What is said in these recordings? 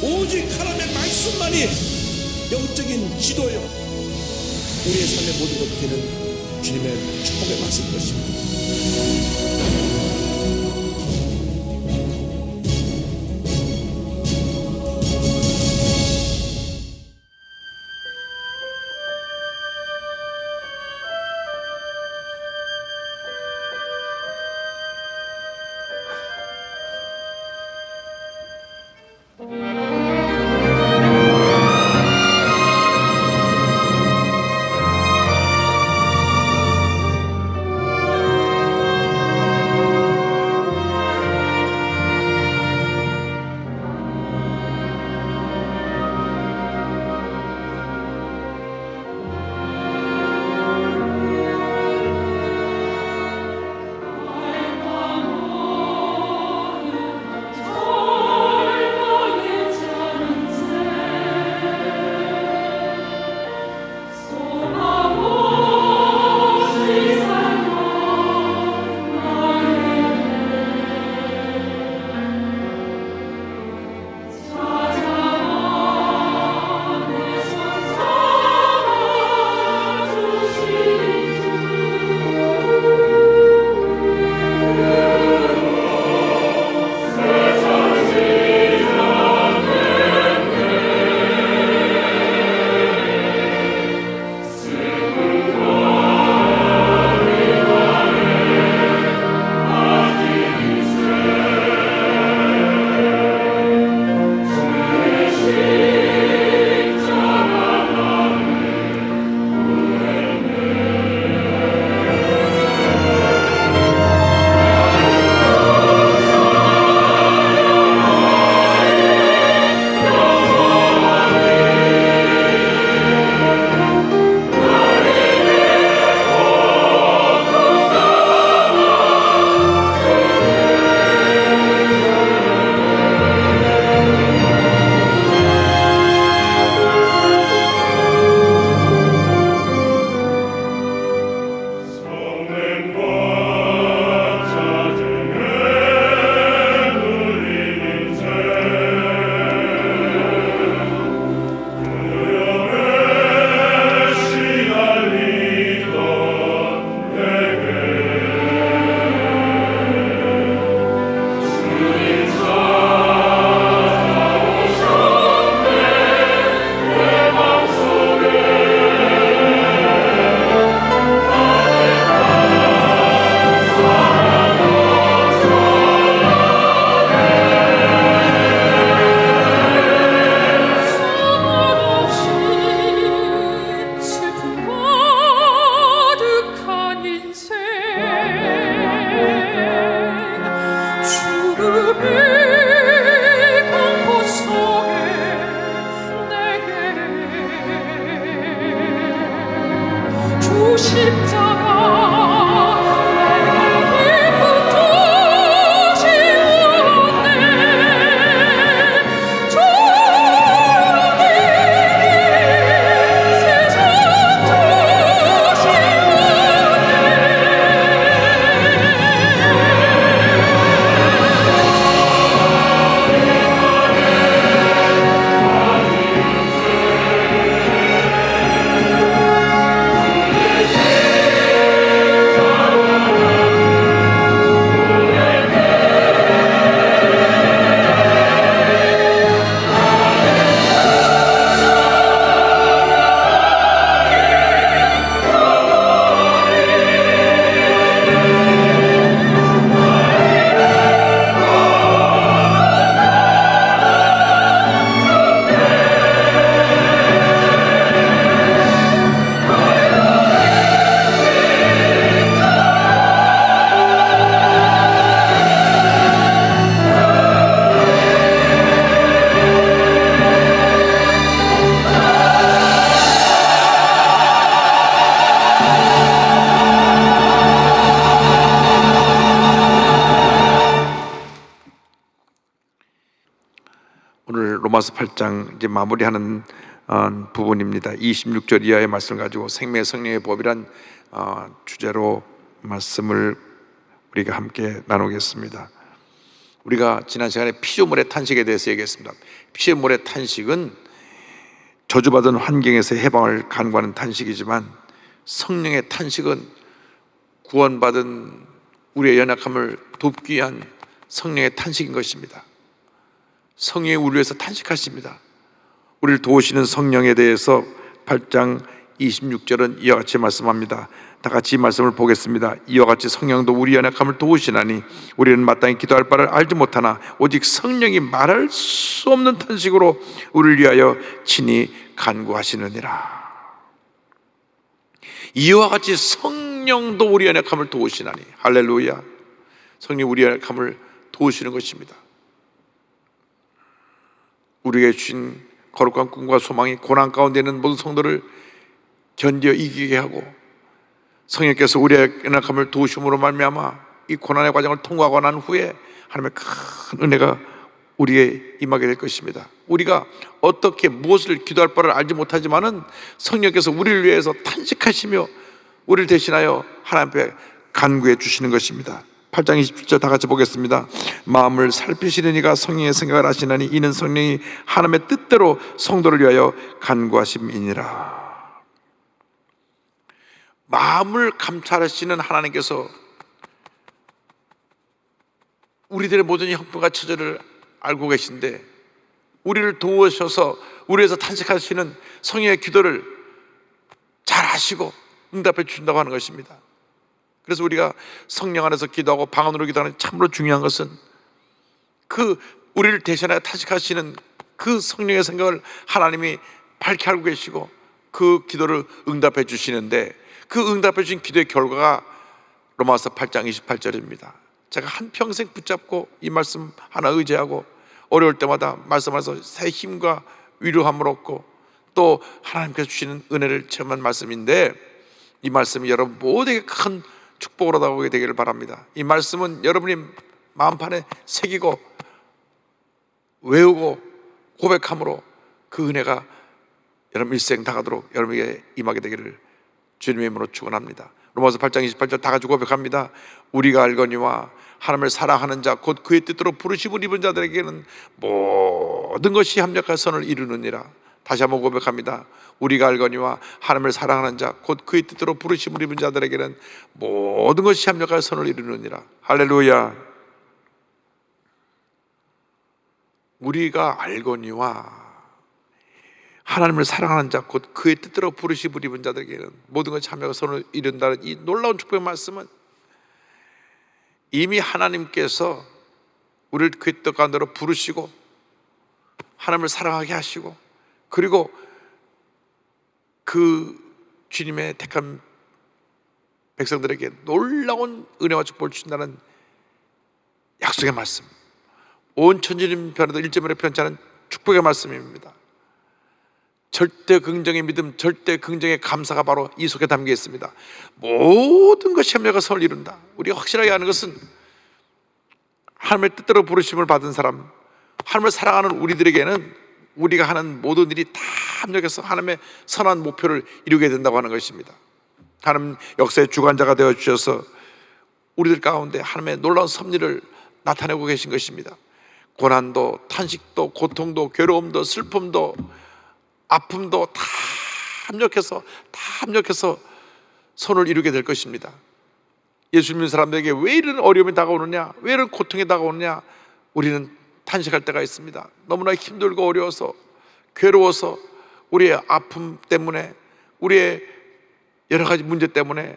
오직 하나님의 말씀만이 영적인 지도요, 우리의 삶의 모든 것들은 주님의 축복의 말씀인 것입니다. 오늘 로마서 8장 이제 마무리하는 부분입니다. 26절 이하의 말씀을 가지고 생명의 성령의 법이란 주제로 말씀을 우리가 함께 나누겠습니다. 우리가 지난 시간에 피조물의 탄식에 대해서 얘기했습니다. 피조물의 탄식은 저주받은 환경에서 해방을 간구하는 탄식이지만, 성령의 탄식은 구원받은 우리의 연약함을 돕기 위한 성령의 탄식인 것입니다. 성령이 우리를 위해서 탄식하십니다. 우리를 도우시는 성령에 대해서 8장 26절은 이와 같이 말씀합니다. 다 같이 이 말씀을 보겠습니다. 이와 같이 성령도 우리 연약함을 도우시나니 우리는 마땅히 기도할 바를 알지 못하나 오직 성령이 말할 수 없는 탄식으로 우리를 위하여 친히 간구하시느니라. 이와 같이 성령도 우리 연약함을 도우시나니, 할렐루야. 성령이 우리 연약함을 도우시는 것입니다. 우리에게 주신 거룩한 꿈과 소망이 고난 가운데 있는 모든 성도를 견디어 이기게 하고, 성령께서 우리의 연약함을 도우심으로 말미암아 이 고난의 과정을 통과하고 난 후에 하나님의 큰 은혜가 우리에 임하게 될 것입니다. 우리가 어떻게 무엇을 기도할 바를 알지 못하지만은 성령께서 우리를 위해서 탄식하시며 우리를 대신하여 하나님 앞에 간구해 주시는 것입니다. 8장 27절 다 같이 보겠습니다. 마음을 살피시는 이가 성령의 생각을 하시나니 이는 성령이 하나님의 뜻대로 성도를 위하여 간구하심이니라. 마음을 감찰하시는 하나님께서 우리들의 모든 형편과 처절을 알고 계신데, 우리를 도우셔서 우리에서 탄식하시는 성령의 기도를 잘 아시고 응답해 주신다고 하는 것입니다. 그래서 우리가 성령 안에서 기도하고 방언으로 기도하는 참으로 중요한 것은, 그 우리를 대신하여 탄식하시는 그 성령의 생각을 하나님이 밝게 알고 계시고 그 기도를 응답해 주시는데, 그 응답해 주신 기도의 결과가 로마서 8장 28절입니다. 제가 한평생 붙잡고 이 말씀 하나 의지하고 어려울 때마다 말씀하면서 새 힘과 위로함을 얻고 또 하나님께서 주시는 은혜를 체험한 말씀인데, 이 말씀이 여러분 모두에게 큰 축복으로 다가오게 되기를 바랍니다. 이 말씀은 여러분이 마음판에 새기고 외우고 고백함으로 그 은혜가 여러분 일생 다가도록 여러분에게 임하게 되기를 주님의 이름으로 축원합니다. 로마서 8장 28절 다 같이 고백합니다. 우리가 알거니와 하나님을 사랑하는 자 곧 그의 뜻대로 부르심을 입은 자들에게는 모든 것이 합력하여 선을 이루느니라. 다시 한번 고백합니다. 우리가 알거니와 하나님을 사랑하는 자 곧 그의 뜻대로 부르심을 입은 자들에게는 모든 것이 합력하여 선을 이루느니라. 할렐루야. 우리가 알거니와 하나님을 사랑하는 자 곧 그의 뜻대로 부르심을 입은 자들에게는 모든 것이 합력하여 선을 이룬다는 이 놀라운 축복의 말씀은, 이미 하나님께서 우리를 그의 뜻 가운데로 부르시고 하나님을 사랑하게 하시고, 그리고 그 주님의 택한 백성들에게 놀라운 은혜와 축복을 주신다는 약속의 말씀, 온 천지는 변해도 일점으로 변치 않은 축복의 말씀입니다. 절대 긍정의 믿음, 절대 긍정의 감사가 바로 이 속에 담겨 있습니다. 모든 것이 협력하여 선을 이룬다. 우리가 확실하게 아는 것은, 하나님의 뜻대로 부르심을 받은 사람, 하나님을 사랑하는 우리들에게는 우리가 하는 모든 일이 다 합력해서 하나님의 선한 목표를 이루게 된다고 하는 것입니다. 하나님 역사의 주관자가 되어 주셔서 우리들 가운데 하나님의 놀라운 섭리를 나타내고 계신 것입니다. 고난도, 탄식도, 고통도, 괴로움도, 슬픔도, 아픔도 다 합력해서 선을 이루게 될 것입니다. 예수 믿는 사람들에게 왜 이런 어려움이 다가오느냐, 왜 이런 고통이 다가오느냐, 우리는 탄식할 때가 있습니다. 너무나 힘들고 어려워서, 괴로워서, 우리의 아픔 때문에, 우리의 여러 가지 문제 때문에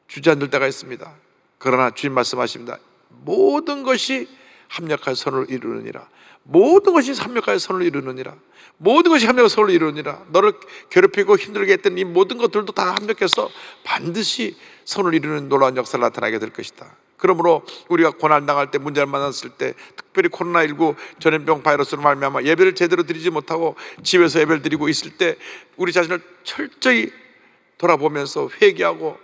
주저앉을 때가 있습니다. 그러나 주님 말씀하십니다. 모든 것이 합력하여 선을 이루느니라. 모든 것이 합력하여 선을 이루느니라. 모든 것이 합력하여 선을 이루느니라. 너를 괴롭히고 힘들게 했던 이 모든 것들도 다 합력해서 반드시 선을 이루는 놀라운 역사를 나타나게 될 것이다. 그러므로 우리가 고난 당할 때, 문제를 만났을 때, 특별히 코로나19 전염병 바이러스로 말미암아 예배를 제대로 드리지 못하고 집에서 예배를 드리고 있을 때, 우리 자신을 철저히 돌아보면서 회개하고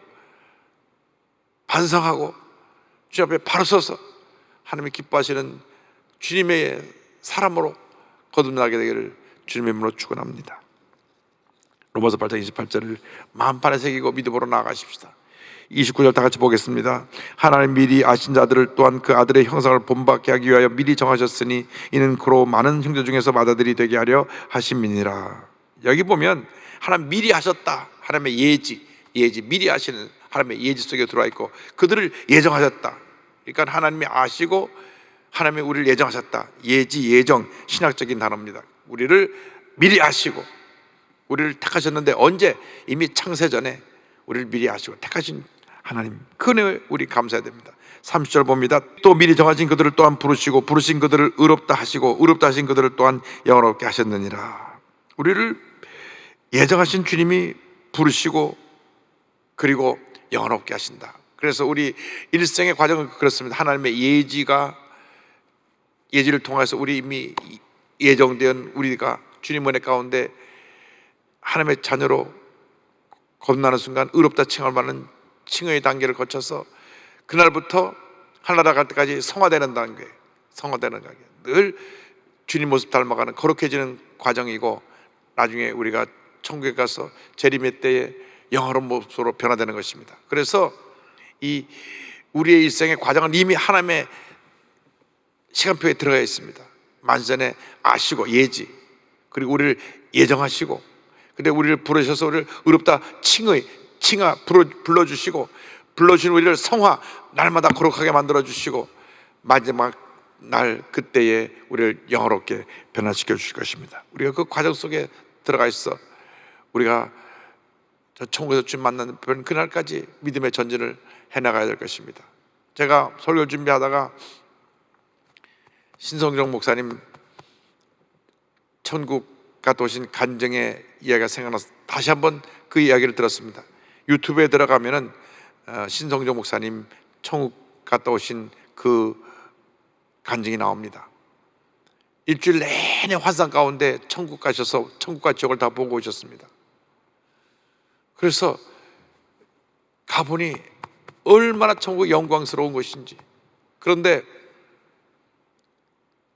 반성하고 주님 앞에 바로 서서 하나님이 기뻐하시는 주님의 사람으로 거듭나게 되기를 주님의 이름으로 축원합니다. 로마서 8장 28절을 마음판에 새기고 믿음으로 나아가십시다. 29절 다 같이 보겠습니다. 하나님 미리 아신 자들을 또한 그 아들의 형상을 본받게 하기 위하여 미리 정하셨으니 이는 그로 많은 형제 중에서 맏아들이 되게 하려 하심이니라. 여기 보면 하나님 미리 하셨다. 하나님의 예지 미리 하시는 하나님의 예지 속에 들어와 있고 그들을 예정하셨다. 그러니까 하나님이 아시고 하나님이 우리를 예정하셨다. 예지, 예정, 신학적인 단어입니다. 우리를 미리 아시고 우리를 택하셨는데 언제? 이미 창세전에 우리를 미리 아시고 택하신 하나님, 그 은혜에 우리 감사해야 됩니다. 30절 봅니다. 또 미리 정하신 그들을 또한 부르시고 부르신 그들을 의롭다 하시고 의롭다 하신 그들을 또한 영원롭게 하셨느니라. 우리를 예정하신 주님이 부르시고 그리고 영원롭게 하신다. 그래서 우리 일생의 과정은 그렇습니다. 하나님의 예지를 통해서 우리 이미 예정된 우리가 주님 은혜 가운데 하나님의 자녀로 거듭나는 순간 의롭다 칭할 만한 칭의 단계를 거쳐서 그날부터 하나님 갈 때까지 성화되는 단계 늘 주님 모습 닮아가는 거룩해지는 과정이고 나중에 우리가 천국에 가서 재림의 때에 영원한 모습으로 변화되는 것입니다. 그래서 이 우리의 일생의 과정은 이미 하나님의 시간표에 들어가 있습니다. 만전에 아시고 예지 그리고 우리를 예정하시고 근데 우리를 부르셔서 우리를 의롭다 칭하 불러주시고 불러주신 우리를 성화 날마다 거룩하게 만들어주시고 마지막 날 그때에 우리를 영원롭게 변화시켜 주실 것입니다. 우리가 그 과정 속에 들어가 있어 우리가 저 천국에서 주님 만나는 그날까지 믿음의 전진을 해나가야 될 것입니다. 제가 설교 준비하다가 신성정 목사님 천국 갔다 오신 간증의 이야기가 생각나서 다시 한번 그 이야기를 들었습니다. 유튜브에 들어가면은 신성정 목사님 천국 갔다 오신 그 간증이 나옵니다. 일주일 내내 환상 가운데 천국 가셔서 천국과 지옥을 다 보고 오셨습니다. 그래서 가보니 얼마나 천국이 영광스러운 것인지. 그런데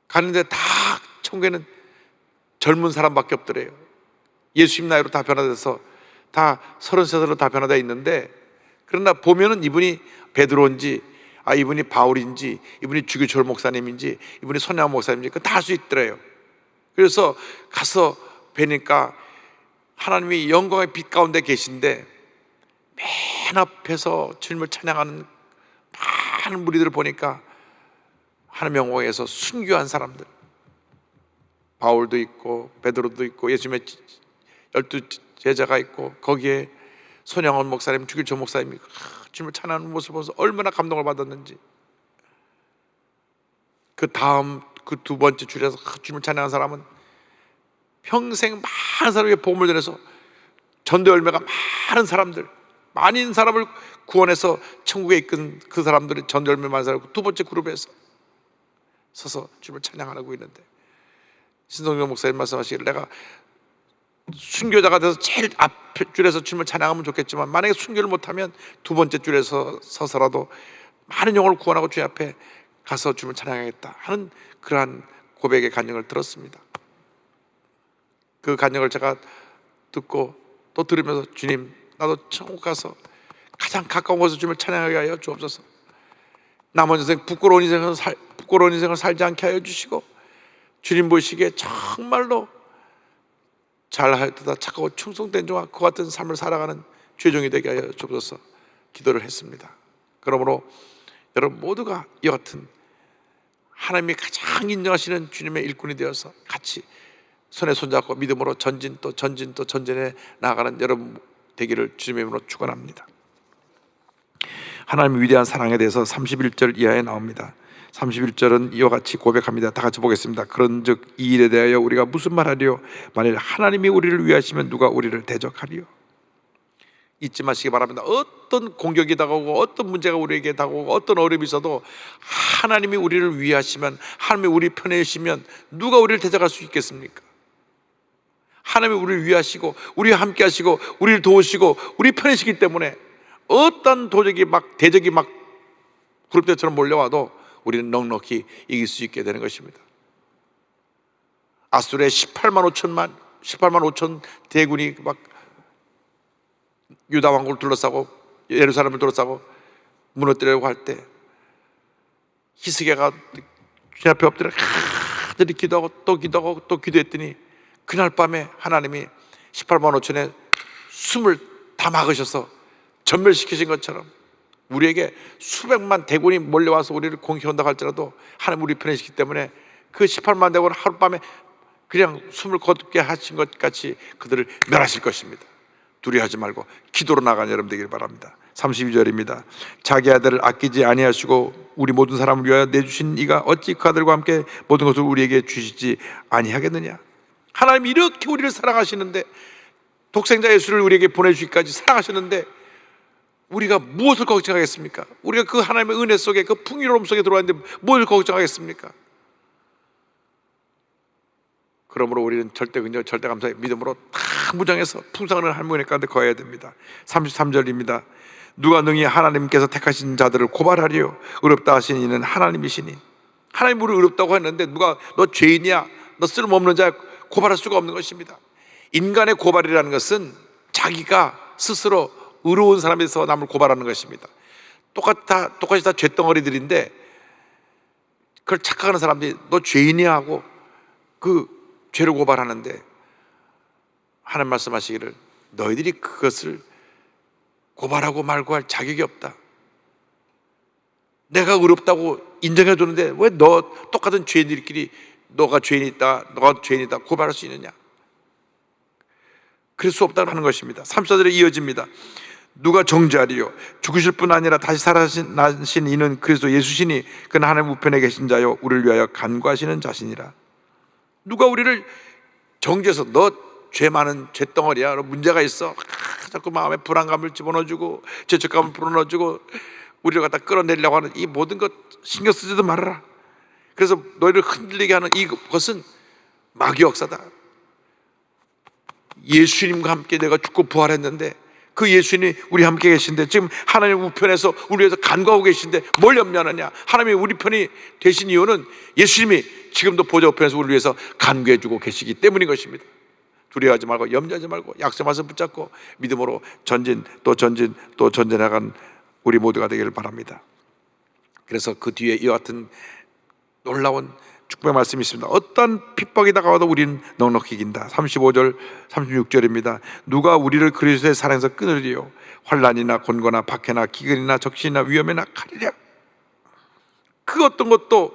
가는데 다 천국에는 젊은 사람밖에 없더래요. 예수님 나이로 다 변화돼서 다 33살로 다 변화되어 있는데 그러나 보면은 이분이 베드로인지 이분이 바울인지 이분이 주기철 목사님인지 이분이 손양 목사님인지 그거 다 알 수 있더래요. 그래서 가서 뵈니까 하나님이 영광의 빛 가운데 계신데 맨 앞에서 주님을 찬양하는 많은 무리들을 보니까 하나님 영광에서 순교한 사람들, 바울도 있고 베드로도 있고 예수님의 12 제자가 있고 거기에 손양원 목사님, 주기철 목사님이 주님을 찬양하는 모습을 보면서 얼마나 감동을 받았는지. 그 다음 그 두 번째 줄에서 주님을 찬양한 사람은 평생 많은 사람에게 복음을 전해서 전도 열매가 많은 사람들, 많은 사람을 구원해서 천국에 이끈 그 사람들이 전도 열매 많은 사람 두 번째 그룹에서 서서 주님을 찬양하고 있는데 신성경 목사님 말씀하시기를 내가 순교자가 돼서 제일 앞 줄에서 주님을 찬양하면 좋겠지만 만약에 순교를 못하면 두 번째 줄에서 서서라도 많은 영혼을 구원하고 주님 앞에 가서 주님을 찬양하겠다 하는 그러한 고백의 간증을 들었습니다. 그 간증을 제가 듣고 또 들으면서 주님 나도 천국 가서 가장 가까운 곳에서 주님을 찬양하게 하여 주옵소서. 남은 인생 부끄러운 인생을 살지 않게 하여 주시고 주님 보시기에 정말로 잘하였다 착하고 충성된 종과 그 같은 삶을 살아가는 죄종이 되게 하여 주옵소서 기도를 했습니다. 그러므로 여러분 모두가 이와 같은 하나님이 가장 인정하시는 주님의 일꾼이 되어서 같이 손에 손잡고 믿음으로 전진 또 전진에 나아가는 여러분 되기를 주님의 이름으로 축원합니다. 하나님의 위대한 사랑에 대해서 31절 이하에 나옵니다. 31절은 이와 같이 고백합니다. 다 같이 보겠습니다. 그런즉 이 일에 대하여 우리가 무슨 말하리요? 만일 하나님이 우리를 위하시면 누가 우리를 대적하리요? 잊지 마시기 바랍니다. 어떤 공격이 다가오고 어떤 문제가 우리에게 다가오고 어떤 어려움이 있어도 하나님이 우리를 위하시면 하나님이 우리 편에 계시면 누가 우리를 대적할 수 있겠습니까? 하나님이 우리를 위하시고 우리와 함께 하시고 우리를 도우시고 우리 편이시기 때문에 어떤 대적이 막 그룹대처럼 몰려와도 우리는 넉넉히 이길 수 있게 되는 것입니다. 아수르의 18만 5천 대군이 막 유다 왕국을 둘러싸고 예루살렘을 둘러싸고 무너뜨리려고 할 때 히스기야가 주님 앞에 엎드려 간절히 기도하고 또 기도하고 또 기도했더니 그날 밤에 하나님이 18만 5천의 숨을 다 막으셔서 전멸시키신 것처럼 우리에게 수백만 대군이 몰려와서 우리를 공격한다고 할지라도 하나님 우리 편에 있기 때문에 그 18만 대군을 하룻밤에 그냥 숨을 거둡게 하신 것 같이 그들을 멸하실 것입니다. 두려워하지 말고 기도로 나가는 여러분 되길 바랍니다. 32절입니다. 자기 아들을 아끼지 아니하시고 우리 모든 사람을 위하여 내주신 이가 어찌 그 아들과 함께 모든 것을 우리에게 주시지 아니하겠느냐. 하나님이 이렇게 우리를 사랑하시는데, 독생자 예수를 우리에게 보내주기까지 사랑하셨는데 우리가 무엇을 걱정하겠습니까? 우리가 그 하나님의 은혜 속에, 그 풍요로움 속에 들어왔는데 뭘 걱정하겠습니까? 그러므로 우리는 절대 긍정, 절대 감사의 믿음으로 다 무장해서 풍성한 하나님의 은혜 가운데 거해야 됩니다. 33절입니다. 누가 능히 하나님께서 택하신 자들을 고발하리요? 의롭다 하신 이는 하나님이시니. 하나님 우리를 의롭다고 했는데 누가 너 죄인이야, 너 쓸모없는 자야 고발할 수가 없는 것입니다. 인간의 고발이라는 것은 자기가 스스로 의로운 사람에서 남을 고발하는 것입니다. 똑같이 다 죄덩어리들인데 그걸 착각하는 사람들이 너 죄인이야 하고 그 죄를 고발하는데, 하나님 말씀하시기를 너희들이 그것을 고발하고 말고 할 자격이 없다. 내가 의롭다고 인정해 주는데 왜 너 똑같은 죄인들끼리 너가 죄인이다 고발할 수 있느냐? 그럴 수 없다는 하는 것입니다. 34절에 이어집니다. 누가 정죄하리요? 죽으실 뿐 아니라 다시 살아나신 이는 그리스도 예수시니 그는 하나님 우편에 계신 자요 우리를 위하여 간구하시는 자시니라. 누가 우리를 정죄해서 너 죄 많은 죄덩어리야, 너 문제가 있어, 자꾸 마음에 불안감을 집어넣어주고 죄책감을 불어넣어주고 우리를 갖다 끌어내리려고 하는 이 모든 것 신경 쓰지도 말아라. 그래서 너희를 흔들리게 하는 이것은 마귀 역사다. 예수님과 함께 내가 죽고 부활했는데 그 예수님이 우리 함께 계신데, 지금 하나님 우편에서 우리 위해서 간구하고 계신데 뭘 염려하느냐? 하나님이 우리 편이 되신 이유는 예수님이 지금도 보좌 우편에서 우리 위해서 간구해주고 계시기 때문인 것입니다. 두려워하지 말고 염려하지 말고 약속 말씀 붙잡고 믿음으로 전진 또 전진해간 우리 모두가 되기를 바랍니다. 그래서 그 뒤에 이와 같은 놀라운 축복의 말씀이 있습니다. 어떤 핍박이 다가와도 우리는 넉넉히 이긴다. 35절 36절입니다. 누가 우리를 그리스도의 사랑에서 끊으리요? 환난이나 곤고나 박해나 기근이나 적신이나 위험이나 칼이랴. 그 어떤 것도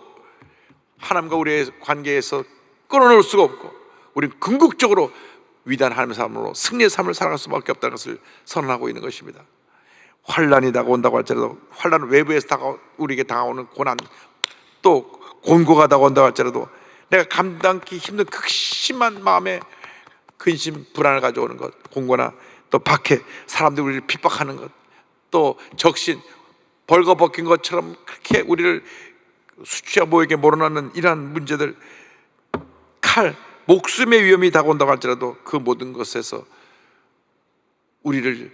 하나님과 우리의 관계에서 끊어놓을 수가 없고, 우리는 궁극적으로 위대한 하나님의 삶으로 승리의 삶을 살아갈 수밖에 없다는 것을 선언하고 있는 것입니다. 환난이 다가온다고 할지라도, 환난 외부에서 우리에게 다가오는 고난, 또 곤고가 다가온다고 할지라도 내가 감당하기 힘든 극심한 마음의 근심, 불안을 가져오는 것, 곤고나 또 박해, 사람들이 우리를 핍박하는 것, 또 적신, 벌거벗긴 것처럼 그렇게 우리를 수치와 모욕에 몰아넣는 이러한 문제들, 칼, 목숨의 위험이 다가온다고 할지라도 그 모든 것에서 우리를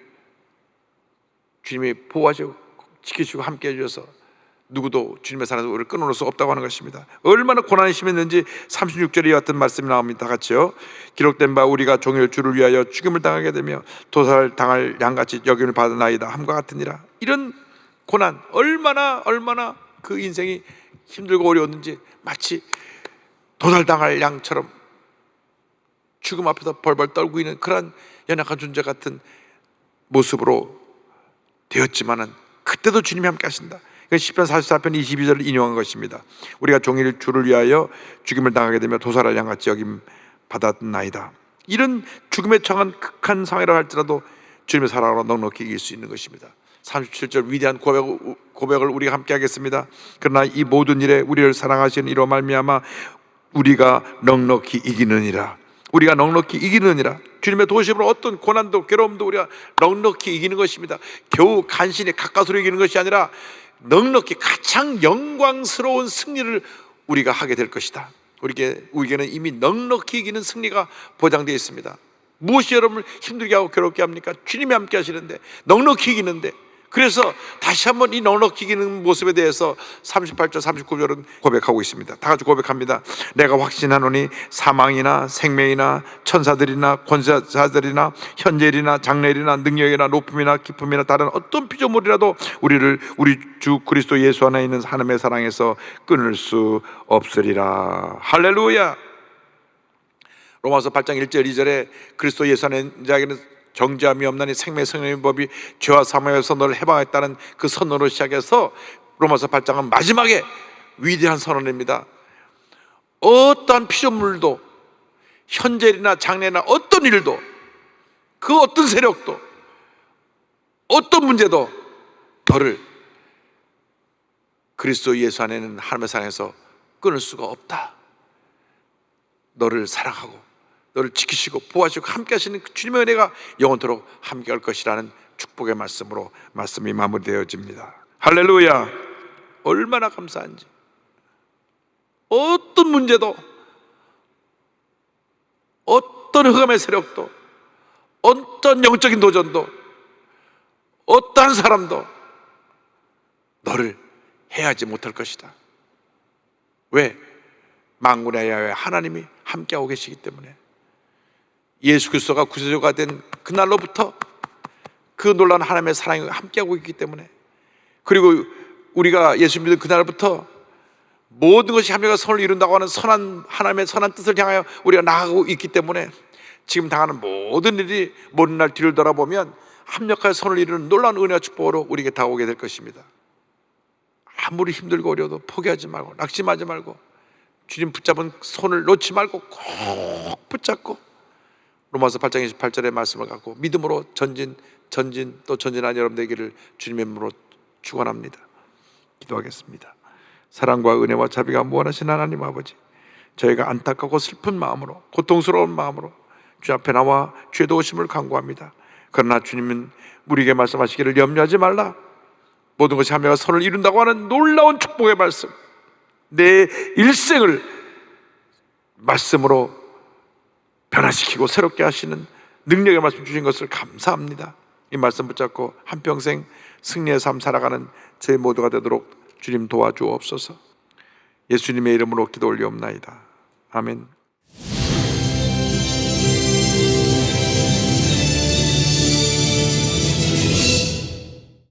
주님이 보호하시고 지키시고 함께 해주셔서 누구도 주님의 사랑에서 우리를 끊어놓을 수 없다고 하는 것입니다. 얼마나 고난이 심했는지 36절에 이와 같은 말씀이 나옵니다. 다 같이요. 기록된 바 우리가 종일 주를 위하여 죽임을 당하게 되며 도살당할 양같이 여김을 받으나이다 함과 같으니라. 이런 고난, 얼마나 그 인생이 힘들고 어려웠는지 마치 도살당할 양처럼 죽음 앞에서 벌벌 떨고 있는 그런 연약한 존재 같은 모습으로 되었지만은 그때도 주님이 함께 하신다. 시편 44편 22절을 인용한 것입니다. 우리가 종일 주를 위하여 죽임을 당하게 되며 도살할 양같이 여김 받았나이다. 이런 죽음에 처한 극한 상황이라 할지라도 주님의 사랑으로 넉넉히 이길 수 있는 것입니다. 37절 위대한 고백을 우리가 함께 하겠습니다. 그러나 이 모든 일에 우리를 사랑하시는 이로 말미암아 우리가 넉넉히 이기느니라. 우리가 넉넉히 이기느니라. 주님의 도우심으로 어떤 고난도 괴로움도 우리가 넉넉히 이기는 것입니다. 겨우 간신히 가까스로 이기는 것이 아니라 넉넉히 가장 영광스러운 승리를 우리가 하게 될 것이다. 우리에게는 이미 넉넉히 이기는 승리가 보장되어 있습니다. 무엇이 여러분을 힘들게 하고 괴롭게 합니까? 주님이 함께 하시는데, 넉넉히 이기는데, 그래서 다시 한번 이 넉넉히기는 모습에 대해서 38절 39절은 고백하고 있습니다. 다 같이 고백합니다. 내가 확신하노니 사망이나 생명이나 천사들이나 권세자들이나 현재일이나 장래일이나 능력이나 높음이나 깊음이나 다른 어떤 피조물이라도 우리를 우리 주 그리스도 예수 안에 있는 하나님의 사랑에서 끊을 수 없으리라. 할렐루야. 로마서 8장 1절 2절에 그리스도 예수 안에 있는 자에게는 정죄함이 없나니 생명의 성령의 법이 죄와 사망에서 너를 해방했다는 그 선언으로 시작해서 로마서 8장은 마지막에 위대한 선언입니다. 어떠한 피조물도 현재일이나 장래나 어떤 일도 그 어떤 세력도 어떤 문제도 너를 그리스도 예수 안에는 하나님의 사랑에서 끊을 수가 없다. 너를 사랑하고 너를 지키시고 보호하시고 함께 하시는 주님의 은혜가 영원토록 함께 할 것이라는 축복의 말씀으로 말씀이 마무리되어집니다. 할렐루야. 얼마나 감사한지. 어떤 문제도 어떤 흑암의 세력도 어떤 영적인 도전도 어떠한 사람도 너를 해하지 못할 것이다. 왜? 만군의 야훼 하나님이 함께하고 계시기 때문에. 예수 그리스도가 구세주가 된 그날로부터 그 놀라운 하나님의 사랑이 함께하고 있기 때문에, 그리고 우리가 예수 믿는 그날부터 모든 것이 합력과 선을 이룬다고 하는 선한 하나님의 선한 뜻을 향하여 우리가 나아가고 있기 때문에 지금 당하는 모든 일이 먼 날 뒤를 돌아보면 합력하여 선을 이루는 놀라운 은혜와 축복으로 우리에게 다가오게 될 것입니다. 아무리 힘들고 어려워도 포기하지 말고 낙심하지 말고 주님 붙잡은 손을 놓지 말고 꼭 붙잡고 로마서 8장 28절의 말씀을 갖고 믿음으로 전진 또 전진하는 여러분 되기를 주님의 이름으로 축원합니다. 기도하겠습니다. 사랑과 은혜와 자비가 무한하신 하나님 아버지, 저희가 안타깝고 슬픈 마음으로 고통스러운 마음으로 주 앞에 나와 죄 도우심을 간구합니다. 그러나 주님은 우리에게 말씀하시기를 염려하지 말라. 모든 것이 하며 선을 이룬다고 하는 놀라운 축복의 말씀, 내 일생을 말씀으로 변화시키고 새롭게 하시는 능력의 말씀 주신 것을 감사합니다. 이 말씀 붙잡고 한평생 승리의 삶 살아가는 저희 모두가 되도록 주님 도와주옵소서. 예수님의 이름으로 기도 올리옵나이다. 아멘.